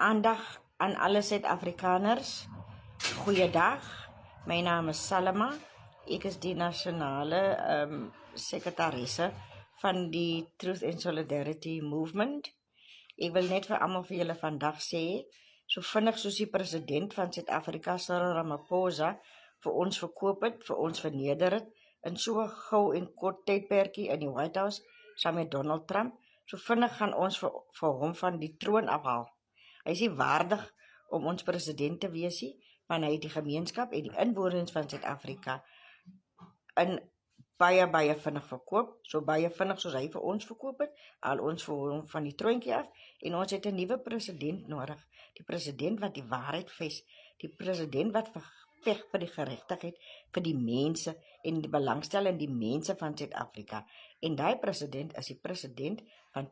Aandag aan alle Suid-Afrikaners. Goeiedag. My naam is Salma. Ek is die nasionale sekretarisse van die Truth and Solidarity Movement. Ek wil net vir almal vir julle vandag sê, so vinnig soos die president van Suid-Afrika, Cyril Ramaphosa, vir ons verkoop het, vir ons verneder het, in so gou en kort tydperkie in die White House, saam met Donald Trump, so vinnig gaan ons vir hom van die troon afhaal. Hy is nie waardig om ons president te wees nie, want hy het die gemeenskap en die inwoners van Suid-Afrika in baie vinnig verkoop, so baie vinnig soos hy vir ons verkoop het, al ons vir hom van die troontjie af, en ons het 'n nuwe president nodig, die president wat die waarheid ves, die president wat veg vir die geregtigheid vir die mense en die belangstel in die mense van Suid-Afrika, en daai president is die president van